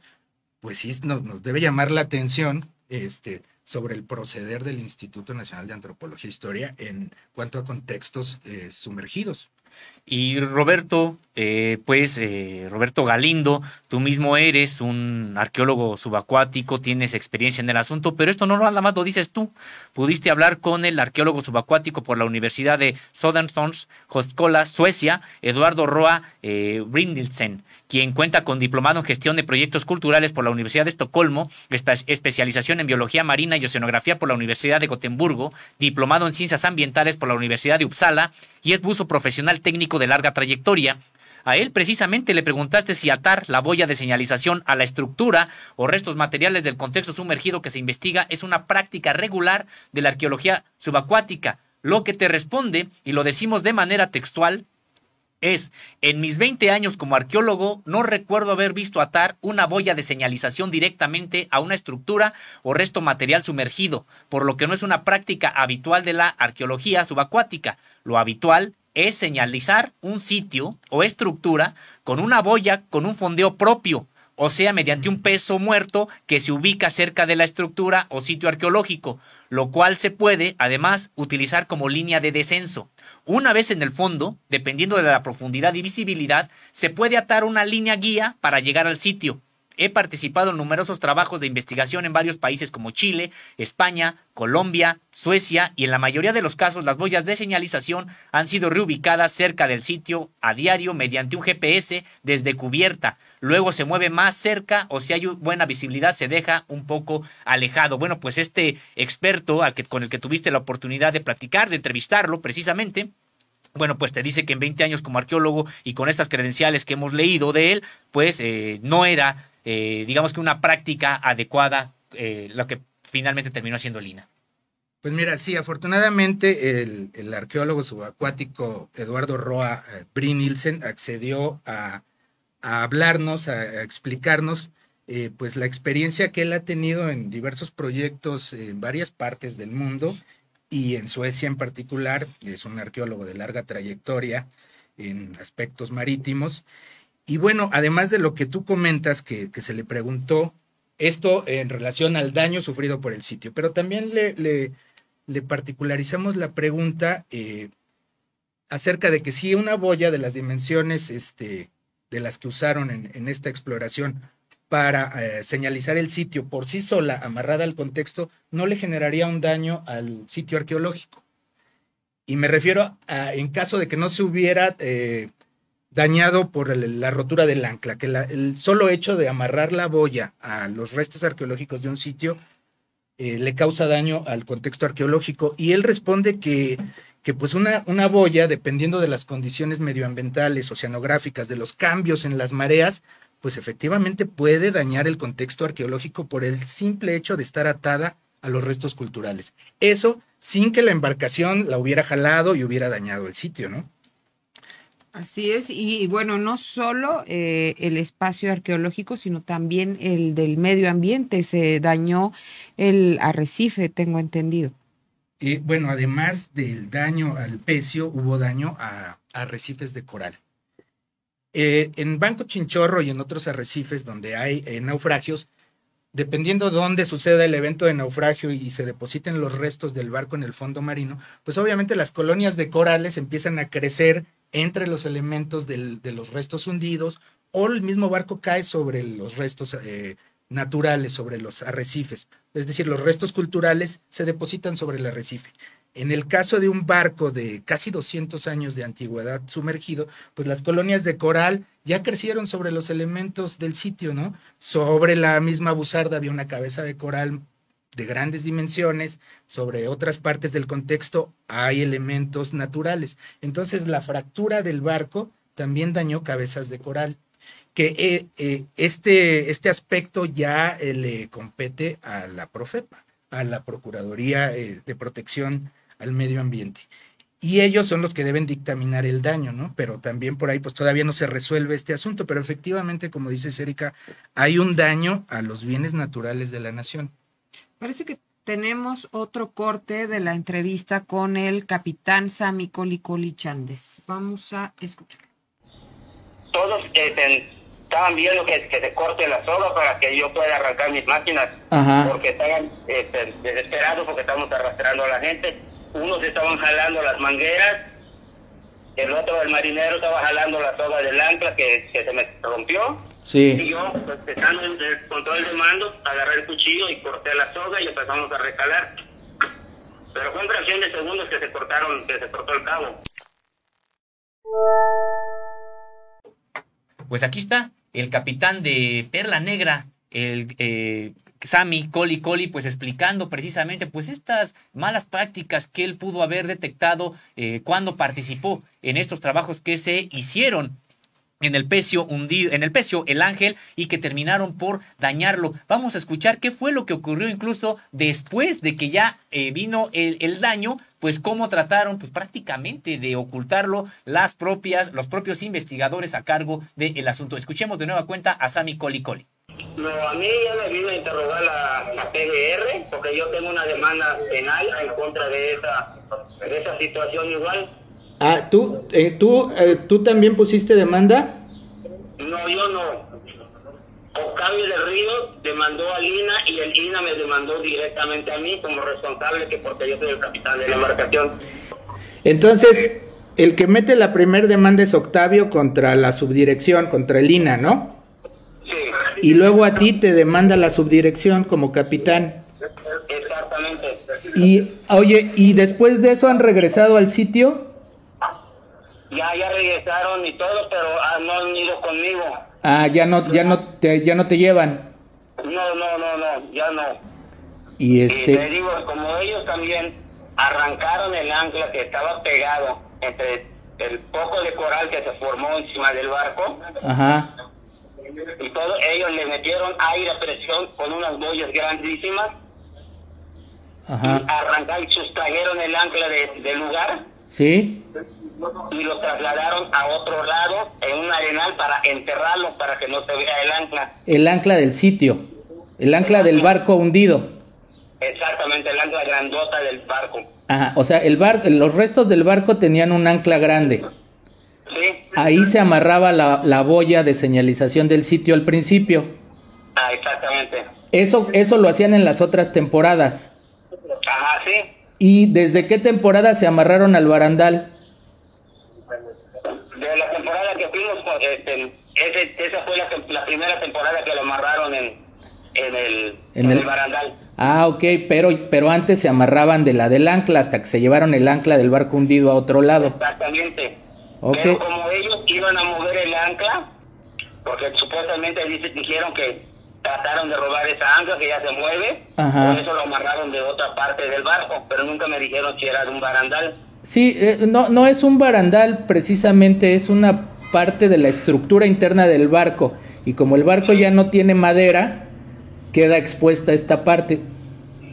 pues sí, nos debe llamar la atención sobre el proceder del Instituto Nacional de Antropología e Historia en cuanto a contextos sumergidos. Y Roberto, Roberto Galindo, tú mismo eres un arqueólogo subacuático, tienes experiencia en el asunto, pero esto no nada más lo dices tú. Pudiste hablar con el arqueólogo subacuático por la Universidad de Södertörns Högskola, Suecia, Eduardo Roa Brindilsen, quien cuenta con diplomado en gestión de proyectos culturales por la Universidad de Estocolmo, especialización en biología marina y oceanografía por la Universidad de Gotemburgo, diplomado en ciencias ambientales por la Universidad de Uppsala y es buzo profesional técnico de larga trayectoria. A él precisamente le preguntaste si atar la boya de señalización a la estructura o restos materiales del contexto sumergido que se investiga es una práctica regular de la arqueología subacuática. Lo que te responde, y lo decimos de manera textual, es: en mis 20 años como arqueólogo no recuerdo haber visto atar una boya de señalización directamente a una estructura o resto material sumergido, por lo que no es una práctica habitual de la arqueología subacuática. Lo habitual es señalizar un sitio o estructura con una boya con un fondeo propio, o sea, mediante un peso muerto que se ubica cerca de la estructura o sitio arqueológico, lo cual se puede, además, utilizar como línea de descenso. Una vez en el fondo, dependiendo de la profundidad y visibilidad, se puede atar una línea guía para llegar al sitio. He participado en numerosos trabajos de investigación en varios países como Chile, España, Colombia, Suecia, y en la mayoría de los casos las boyas de señalización han sido reubicadas cerca del sitio a diario mediante un GPS desde cubierta. Luego se mueve más cerca o si hay buena visibilidad se deja un poco alejado. Bueno, pues este experto con el que tuviste la oportunidad de platicar, de entrevistarlo precisamente, bueno, pues te dice que en 20 años como arqueólogo y con estas credenciales que hemos leído de él, pues no era, digamos que una práctica adecuada, lo que finalmente terminó siendo Lina. Pues mira, sí, afortunadamente el arqueólogo subacuático Eduardo Roa Brynildsen accedió a hablarnos, a explicarnos pues la experiencia que él ha tenido en diversos proyectos en varias partes del mundo. Y en Suecia en particular, es un arqueólogo de larga trayectoria en aspectos marítimos. Y bueno, además de lo que tú comentas, que se le preguntó, esto en relación al daño sufrido por el sitio, pero también le particularizamos la pregunta acerca de que si una boya de las dimensiones de las que usaron en esta exploración para señalizar el sitio por sí sola, amarrada al contexto, no le generaría un daño al sitio arqueológico. Y me refiero a en caso de que no se hubiera dañado por la rotura del ancla, que el solo hecho de amarrar la boya a los restos arqueológicos de un sitio le causa daño al contexto arqueológico. Y él responde que pues una boya, dependiendo de las condiciones medioambientales, oceanográficas, de los cambios en las mareas, pues efectivamente puede dañar el contexto arqueológico por el simple hecho de estar atada a los restos culturales. Eso sin que la embarcación la hubiera jalado y hubiera dañado el sitio, ¿no? Así es, y bueno, no solo el espacio arqueológico, sino también el del medio ambiente. Se dañó el arrecife, tengo entendido. Bueno, además del daño al pecio, hubo daño a arrecifes de coral. En Banco Chinchorro y en otros arrecifes donde hay naufragios, dependiendo de dónde suceda el evento de naufragio y se depositen los restos del barco en el fondo marino, pues obviamente las colonias de corales empiezan a crecer entre los elementos de los restos hundidos, o el mismo barco cae sobre los restos naturales, sobre los arrecifes. Es decir, los restos culturales se depositan sobre el arrecife. En el caso de un barco de casi 200 años de antigüedad sumergido, pues las colonias de coral ya crecieron sobre los elementos del sitio, ¿no? Sobre la misma busarda había una cabeza de coral de grandes dimensiones, sobre otras partes del contexto hay elementos naturales. Entonces la fractura del barco también dañó cabezas de coral, que este aspecto ya le compete a la Profepa, a la Procuraduría de Protección al Medio Ambiente. Y ellos son los que deben dictaminar el daño, ¿no? Pero también por ahí pues todavía no se resuelve este asunto, pero efectivamente, como dice Erika, hay un daño a los bienes naturales de la nación. Parece que tenemos otro corte de la entrevista con el capitán Sammy Coli Chandes. Vamos a escuchar. Todos estaban viendo que se corte la soga para que yo pueda arrancar mis máquinas. Ajá. Porque estaban desesperados porque estamos arrastrando a la gente. Unos estaban jalando las mangueras, el otro, el marinero, estaba jalando la soga del ancla que se me rompió. Sí. Y yo, pues, estando en el control de mando, agarré el cuchillo y corté la soga y empezamos a recalar. Pero fue en fracción de segundos que se cortó el cabo. Pues aquí está el capitán de Perla Negra, el Sammy Coli, pues explicando precisamente pues estas malas prácticas que él pudo haber detectado cuando participó en estos trabajos que se hicieron en el pecio El Ángel, y que terminaron por dañarlo. Vamos a escuchar qué fue lo que ocurrió incluso después de que ya vino el daño, pues cómo trataron pues prácticamente de ocultarlo los propios investigadores a cargo del asunto. Escuchemos de nueva cuenta a Sammy Coli. No, a mí ya me vino a interrogar la PGR, porque yo tengo una demanda penal en contra de esa situación igual. Ah, ¿tú también pusiste demanda? No, yo no. Octavio del Río demandó al INA y el INA me demandó directamente a mí como responsable, que porque yo soy el capitán de la embarcación. Entonces, el que mete la primer demanda es Octavio contra la subdirección, contra el INA, ¿no? Sí. Y luego a ti te demanda la subdirección como capitán. Exactamente. Y, oye, ¿y después de eso han regresado al sitio? Ya regresaron y todo, pero no han ido conmigo. Ah, ya no te llevan. No, ya no. Y te digo, como ellos también arrancaron el ancla que estaba pegado entre el poco de coral que se formó encima del barco. Ajá. Y todo, ellos le metieron aire a presión con unas boyas grandísimas. Ajá. Y arrancaron y sustrajeron el ancla del lugar. Sí. Y lo trasladaron a otro lado en un arenal para enterrarlo, para que no se vea el ancla. El ancla del sitio, el ancla del barco hundido. Exactamente, el ancla grandota del barco. Ajá, o sea, los restos del barco tenían un ancla grande. Sí. Ahí se amarraba la boya de señalización del sitio al principio. Ah, exactamente. Eso lo hacían en las otras temporadas. Ajá, sí. ¿Y desde qué temporada se amarraron al barandal? De la temporada que fuimos, esa fue la primera temporada que lo amarraron en el barandal. Ah, ok, pero antes se amarraban de la del ancla hasta que se llevaron el ancla del barco hundido a otro lado. Exactamente. Okay. Pero como ellos iban a mover el ancla, porque supuestamente dijeron que trataron de robar esa ancla que ya se mueve, ajá, por eso lo amarraron de otra parte del barco, pero nunca me dijeron si era de un barandal. Sí, no es un barandal precisamente, es una parte de la estructura interna del barco, y como el barco ya no tiene madera, queda expuesta esta parte,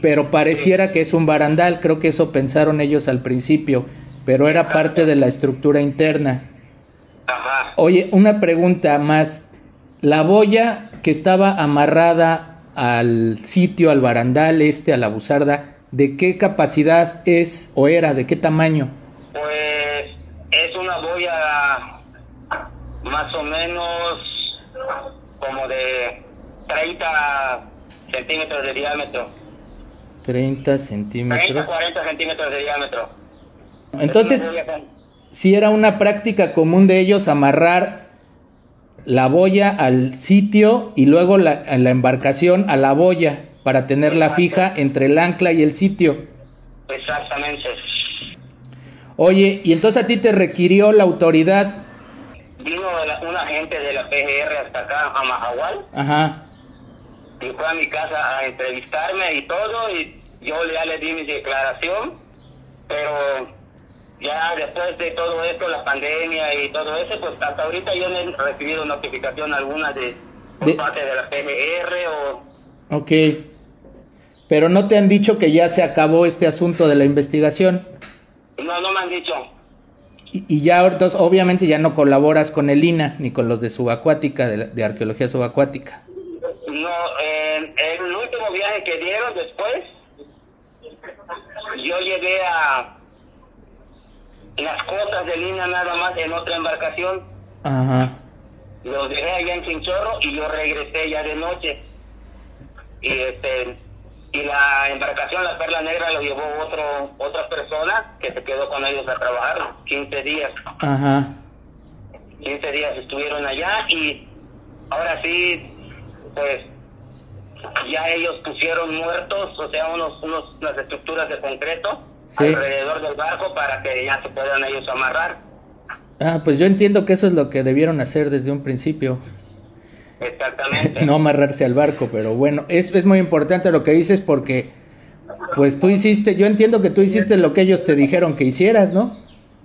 pero pareciera que es un barandal. Creo que eso pensaron ellos al principio, pero era parte de la estructura interna. Ajá. Oye, una pregunta más, la boya que estaba amarrada al sitio, al barandal a la busarda, ¿de qué capacidad es o era? ¿De qué tamaño? Pues es una boya más o menos como de 30 centímetros de diámetro. 30 centímetros. 40 centímetros de diámetro. Entonces, si era una práctica común de ellos amarrar la boya al sitio y luego la embarcación a la boya para tenerla fija entre el ancla y el sitio. Exactamente. Oye, y entonces a ti te requirió la autoridad vino un agente de la PGR hasta acá, a Mahahual, Ajá. y fue a mi casa a entrevistarme y todo, y yo ya le di mi declaración, pero ya después de todo esto, la pandemia y todo eso, pues hasta ahorita yo no he recibido notificación alguna por parte de la PGR o... Ok. Pero no te han dicho que ya se acabó este asunto de la investigación. No me han dicho. Y ya, entonces, obviamente ya no colaboras con el INA ni con los de subacuática, de arqueología subacuática. No, el último viaje que dieron después, yo llegué a las costas de Lina nada más en otra embarcación. Ajá. Los dejé allá en Chinchorro y yo regresé ya de noche. Y la embarcación, la Perla Negra, lo llevó otra persona que se quedó con ellos a trabajar 15 días. Ajá. 15 días estuvieron allá y ahora sí, pues ya ellos pusieron muertos, o sea, unas estructuras de concreto alrededor del barco para que ya se puedan ellos amarrar. Ah, pues yo entiendo que eso es lo que debieron hacer desde un principio. Exactamente. No amarrarse al barco, pero bueno, es muy importante lo que dices porque, pues yo entiendo que tú hiciste lo que ellos te dijeron que hicieras, ¿no?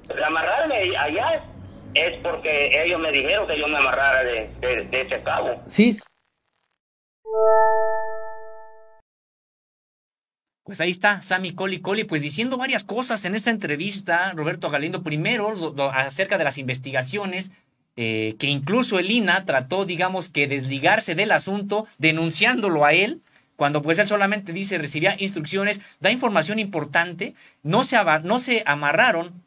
El amarrarme allá es porque ellos me dijeron que yo me amarrara de ese cabo. Sí. Pues ahí está Sammy Collie, pues diciendo varias cosas en esta entrevista, Roberto Galindo. Primero, acerca de las investigaciones, que incluso el INA trató, digamos, que desligarse del asunto, denunciándolo a él, cuando pues él solamente dice recibía instrucciones, da información importante, no se amarraron,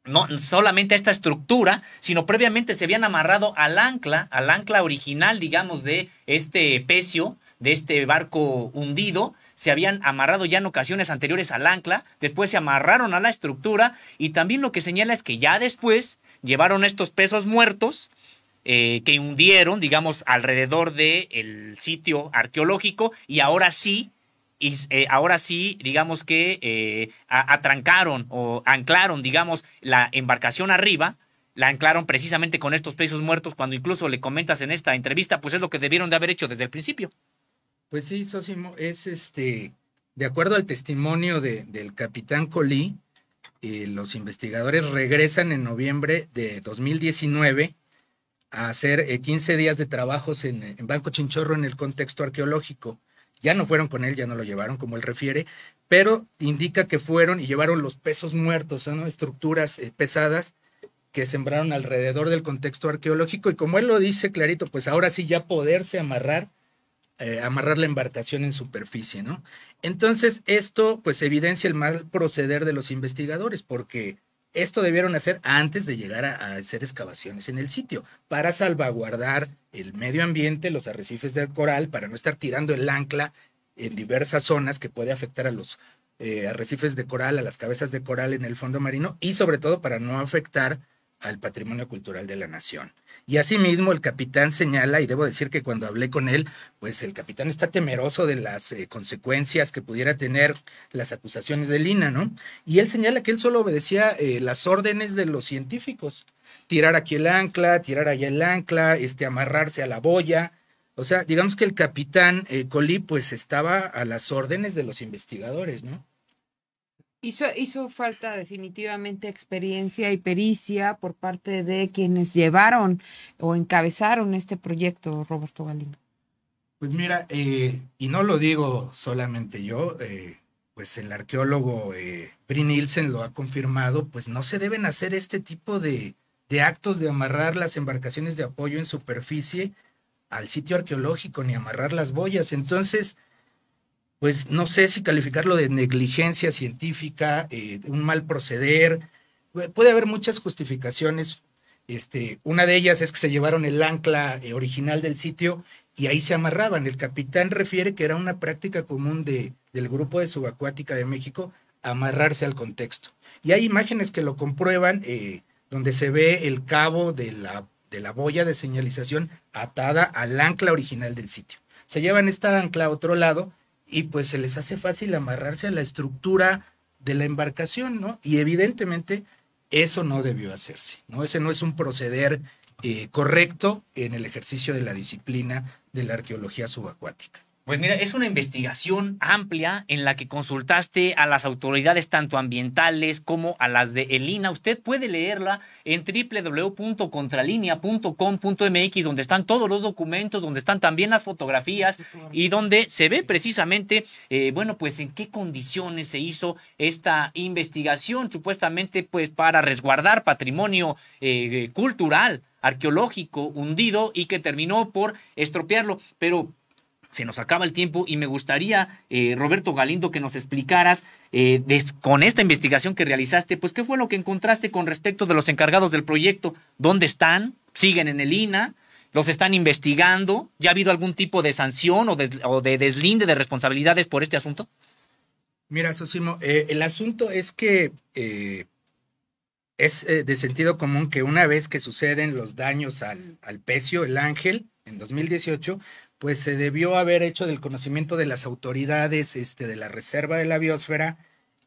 no solamente a esta estructura, sino previamente se habían amarrado al ancla original, digamos, de este pecio, de este barco hundido. Se habían amarrado ya en ocasiones anteriores al ancla, después se amarraron a la estructura, y también lo que señala es que ya después llevaron estos pesos muertos que hundieron, digamos, alrededor del sitio arqueológico, y ahora sí, digamos que atrancaron o anclaron, digamos, la embarcación arriba. La anclaron precisamente con estos pesos muertos, cuando incluso le comentas en esta entrevista, pues es lo que debieron de haber hecho desde el principio. Pues sí, Sosimo, es de acuerdo al testimonio del capitán Collie, los investigadores regresan en noviembre de 2019 a hacer 15 días de trabajos en Banco Chinchorro en el contexto arqueológico. Ya no fueron con él, ya no lo llevaron como él refiere, pero indica que fueron y llevaron los pesos muertos, ¿no? Estructuras pesadas que sembraron alrededor del contexto arqueológico, y como él lo dice clarito, pues ahora sí ya poderse amarrar la embarcación en superficie, ¿no? Entonces esto pues evidencia el mal proceder de los investigadores, porque esto debieron hacer antes de llegar a hacer excavaciones en el sitio, para salvaguardar el medio ambiente, los arrecifes del coral, para no estar tirando el ancla en diversas zonas que puede afectar a los arrecifes de coral, a las cabezas de coral en el fondo marino, y sobre todo para no afectar al patrimonio cultural de la nación. Y asimismo el capitán señala, y debo decir que cuando hablé con él, pues el capitán está temeroso de las consecuencias que pudiera tener las acusaciones del INA, ¿no? Y él señala que él solo obedecía las órdenes de los científicos, tirar aquí el ancla, tirar allá el ancla, amarrarse a la boya. O sea, digamos que el capitán Collie pues estaba a las órdenes de los investigadores, ¿no? Hizo falta definitivamente experiencia y pericia por parte de quienes llevaron o encabezaron este proyecto, Roberto Galindo. Pues mira, y no lo digo solamente yo, pues el arqueólogo Bri Nielsen lo ha confirmado, pues no se deben hacer este tipo de actos de amarrar las embarcaciones de apoyo en superficie al sitio arqueológico, ni amarrar las boyas. Entonces, pues no sé si calificarlo de negligencia científica, un mal proceder. Puede haber muchas justificaciones. Una de ellas es que se llevaron el ancla original del sitio y ahí se amarraban. El capitán refiere que era una práctica común del Grupo de Subacuática de México amarrarse al contexto. Y hay imágenes que lo comprueban, donde se ve el cabo de la boya de señalización atada al ancla original del sitio. Se llevan esta ancla a otro lado y pues se les hace fácil amarrarse a la estructura de la embarcación, ¿no? Y evidentemente eso no debió hacerse, ¿no? Ese no es un proceder correcto en el ejercicio de la disciplina de la arqueología subacuática. Pues mira, es una investigación amplia en la que consultaste a las autoridades tanto ambientales como a las de el INAH. Usted puede leerla en www.contralinea.com.mx, donde están todos los documentos, donde están también las fotografías y donde se ve precisamente, bueno, pues en qué condiciones se hizo esta investigación, supuestamente pues para resguardar patrimonio cultural, arqueológico, hundido y que terminó por estropearlo. Pero se nos acaba el tiempo y me gustaría, Roberto Galindo, que nos explicaras con esta investigación que realizaste, pues qué fue lo que encontraste con respecto de los encargados del proyecto. ¿Dónde están? ¿Siguen en el INAH? ¿Los están investigando? ¿Ya ha habido algún tipo de sanción o de deslinde de responsabilidades por este asunto? Mira, Sosimo, el asunto es que es de sentido común que una vez que suceden los daños al pecio, el Ángel, en 2018, pues se debió haber hecho del conocimiento de las autoridades de la Reserva de la Biosfera,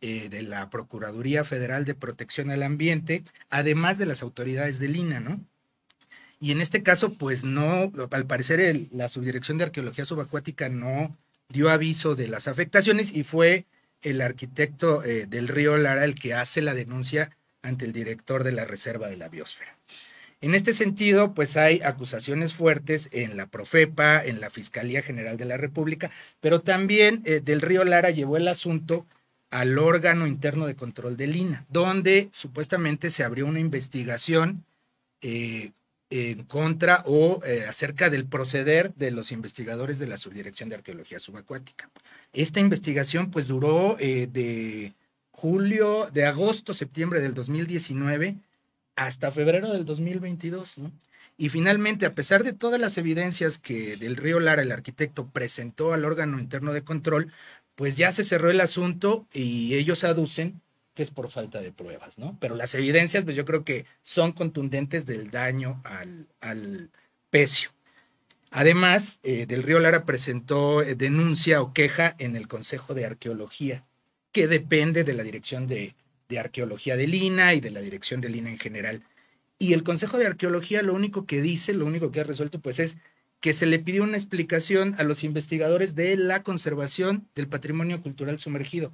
de la Procuraduría Federal de Protección al Ambiente, además de las autoridades del INAH, ¿no? Y en este caso, pues no, al parecer la Subdirección de Arqueología Subacuática no dio aviso de las afectaciones y fue el arquitecto del Río Lara el que hace la denuncia ante el director de la Reserva de la Biosfera. En este sentido, pues hay acusaciones fuertes en la Profepa, en la Fiscalía General de la República, pero también del Río Lara llevó el asunto al órgano interno de control del INAH, donde supuestamente se abrió una investigación en contra o acerca del proceder de los investigadores de la Subdirección de Arqueología Subacuática. Esta investigación pues duró de agosto, septiembre del 2019 hasta febrero del 2022, ¿no? Y finalmente, a pesar de todas las evidencias que del Río Lara, el arquitecto, presentó al órgano interno de control, pues ya se cerró el asunto y ellos aducen que es por falta de pruebas, ¿no? Pero las evidencias, pues yo creo que son contundentes del daño al pecio. Además, del Río Lara presentó denuncia o queja en el Consejo de Arqueología, que depende de la Dirección de Arqueología del INAH y de la Dirección del INAH en general. Y el Consejo de Arqueología lo único que dice, lo único que ha resuelto, pues es que se le pidió una explicación a los investigadores de la conservación del patrimonio cultural sumergido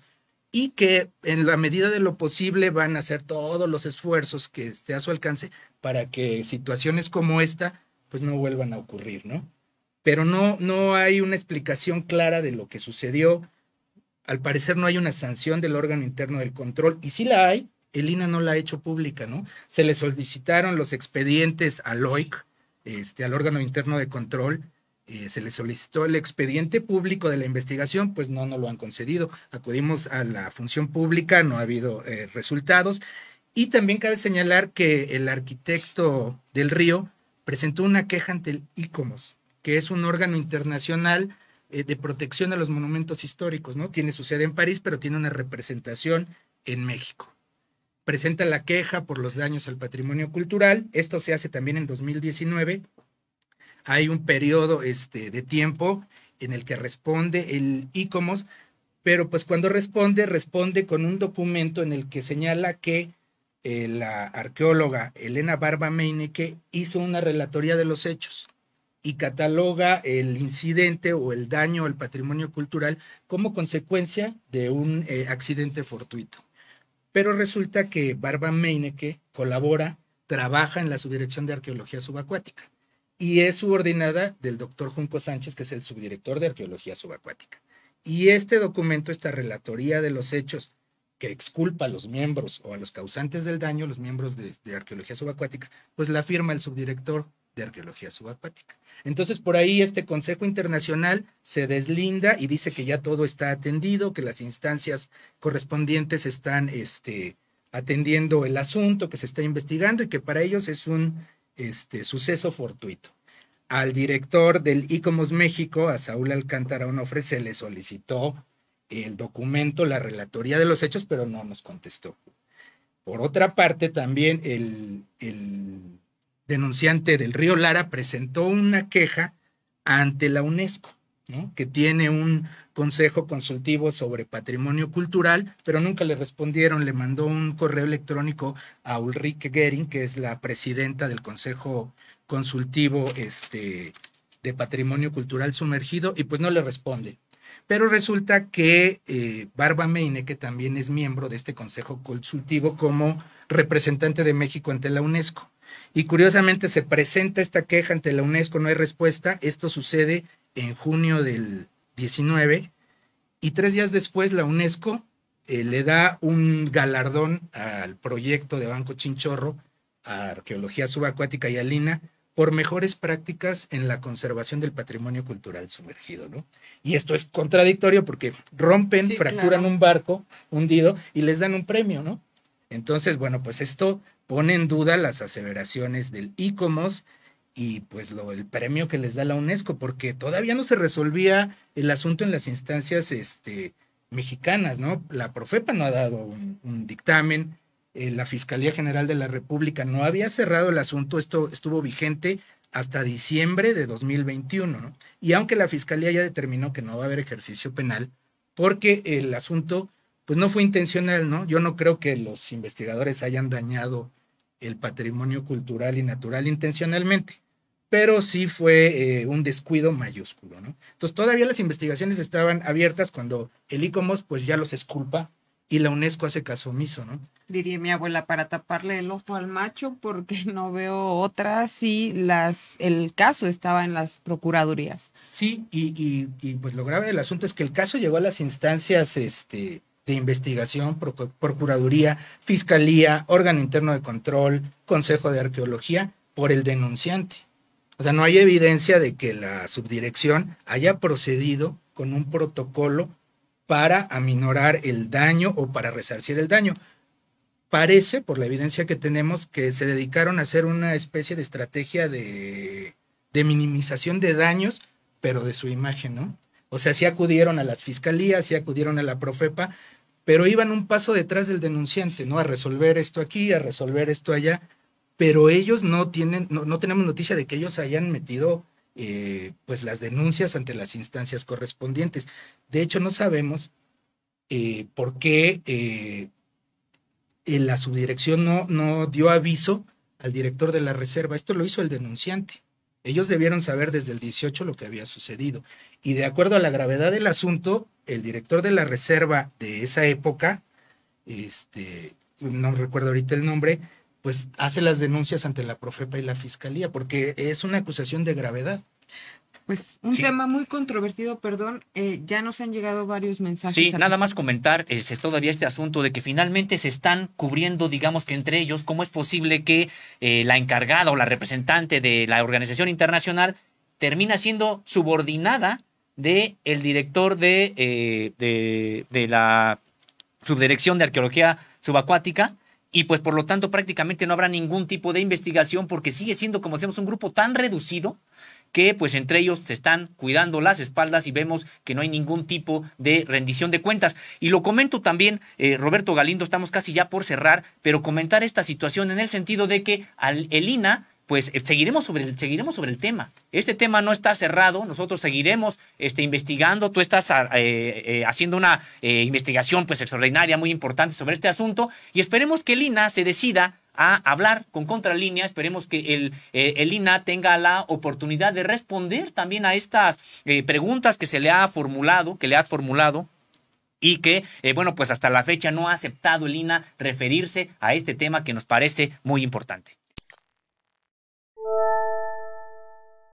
y que en la medida de lo posible van a hacer todos los esfuerzos que esté a su alcance para que situaciones como esta pues no vuelvan a ocurrir, ¿no? Pero no hay una explicación clara de lo que sucedió. Al parecer no hay una sanción del órgano interno del control, y si la hay, el INAH no la ha hecho pública, ¿no? Se le solicitaron los expedientes al OIC, al órgano interno de control, se le solicitó el expediente público de la investigación, pues no lo han concedido. Acudimos a la función pública, no ha habido resultados, y también cabe señalar que el arquitecto del Río presentó una queja ante el ICOMOS, que es un órgano internacional de protección a los monumentos históricos, ¿no? Tiene su sede en París, pero tiene una representación en México. Presenta la queja por los daños al patrimonio cultural. Esto se hace también en 2019. Hay un periodo de tiempo en el que responde el ICOMOS, pero pues cuando responde con un documento en el que señala que la arqueóloga Elena Barba Meineke hizo una relatoría de los hechos y cataloga el incidente o el daño al patrimonio cultural como consecuencia de un accidente fortuito. Pero resulta que Barba Meineke colabora, trabaja en la Subdirección de Arqueología Subacuática y es subordinada del doctor Junco Sánchez, que es el subdirector de Arqueología Subacuática. Y este documento, esta relatoría de los hechos que exculpa a los miembros o a los causantes del daño, los miembros de Arqueología Subacuática, pues la firma el subdirector de Arqueología Subacuática. Entonces, por ahí este Consejo Internacional se deslinda y dice que ya todo está atendido, que las instancias correspondientes están atendiendo el asunto, que se está investigando y que para ellos es un suceso fortuito. Al director del ICOMOS México, a Saúl Alcántara Onofre, se le solicitó el documento, la relatoría de los hechos, pero no nos contestó. Por otra parte, también el denunciante del Río Lara presentó una queja ante la UNESCO, ¿no? Que tiene un consejo consultivo sobre patrimonio cultural, pero nunca le respondieron. Le mandó un correo electrónico a Ulrike Gering, que es la presidenta del Consejo consultivo de patrimonio cultural sumergido y pues no le responde. Pero resulta que Barba Meine, que también es miembro de este consejo consultivo como representante de México ante la UNESCO. Y curiosamente se presenta esta queja ante la UNESCO, no hay respuesta. Esto sucede en junio del 19 y 3 días después la UNESCO le da un galardón al proyecto de Banco Chinchorro, a Arqueología Subacuática y a Lina, por mejores prácticas en la conservación del patrimonio cultural sumergido, ¿no? Y esto es contradictorio porque rompen, fracturan un barco hundido y les dan un premio, ¿no? Entonces, bueno, pues esto pone en duda las aseveraciones del ICOMOS y pues el premio que les da la UNESCO, porque todavía no se resolvía el asunto en las instancias mexicanas, ¿no? La Profepa no ha dado un dictamen, la Fiscalía General de la República no había cerrado el asunto, esto estuvo vigente hasta diciembre de 2021, ¿no? Y aunque la Fiscalía ya determinó que no va a haber ejercicio penal, porque el asunto pues no fue intencional, ¿no? Yo no creo que los investigadores hayan dañado el patrimonio cultural y natural intencionalmente, pero sí fue un descuido mayúsculo, ¿no? Entonces todavía las investigaciones estaban abiertas cuando el ICOMOS pues ya los exculpa y la UNESCO hace caso omiso, ¿no? Diría mi abuela, para taparle el ojo al macho, porque no veo otras si el caso estaba en las procuradurías. Sí, y pues lo grave del asunto es que el caso llegó a las instancias de investigación, procuraduría, fiscalía, órgano interno de control, consejo de arqueología, por el denunciante. O sea, no hay evidencia de que la subdirección haya procedido con un protocolo para aminorar el daño o para resarcir el daño. Parece, por la evidencia que tenemos, que se dedicaron a hacer una especie de estrategia de minimización de daños, pero de su imagen, ¿no? O sea, sí acudieron a las fiscalías, sí acudieron a la Profepa, pero iban un paso detrás del denunciante, ¿no? A resolver esto aquí, a resolver esto allá, pero ellos no tenemos noticia de que ellos hayan metido pues las denuncias ante las instancias correspondientes. De hecho, no sabemos por qué la subdirección no dio aviso al director de la reserva. Esto lo hizo el denunciante. Ellos debieron saber desde el 18 lo que había sucedido. Y de acuerdo a la gravedad del asunto, el director de la reserva de esa época, no recuerdo ahorita el nombre, pues hace las denuncias ante la Profepa y la Fiscalía, porque es una acusación de gravedad. Pues un tema muy controvertido, perdón, ya nos han llegado varios mensajes. Sí, nada más comentar todavía este asunto de que finalmente se están cubriendo, digamos que entre ellos, cómo es posible que la encargada o la representante de la organización internacional termina siendo subordinada del director de la subdirección de arqueología subacuática. Y pues por lo tanto prácticamente no habrá ningún tipo de investigación porque sigue siendo, como decíamos, un grupo tan reducido que pues entre ellos se están cuidando las espaldas y vemos que no hay ningún tipo de rendición de cuentas. Y lo comento también, Roberto Galindo, estamos casi ya por cerrar, pero comentar esta situación en el sentido de que el INAH pues seguiremos sobre el tema. Este tema no está cerrado, nosotros seguiremos investigando, tú estás haciendo una investigación pues extraordinaria, muy importante sobre este asunto, y esperemos que el INAH se decida a hablar con Contralínea, esperemos que el INAH tenga la oportunidad de responder también a estas preguntas que se le ha formulado, que le has formulado, y que, bueno, pues hasta la fecha no ha aceptado el INAH referirse a este tema que nos parece muy importante.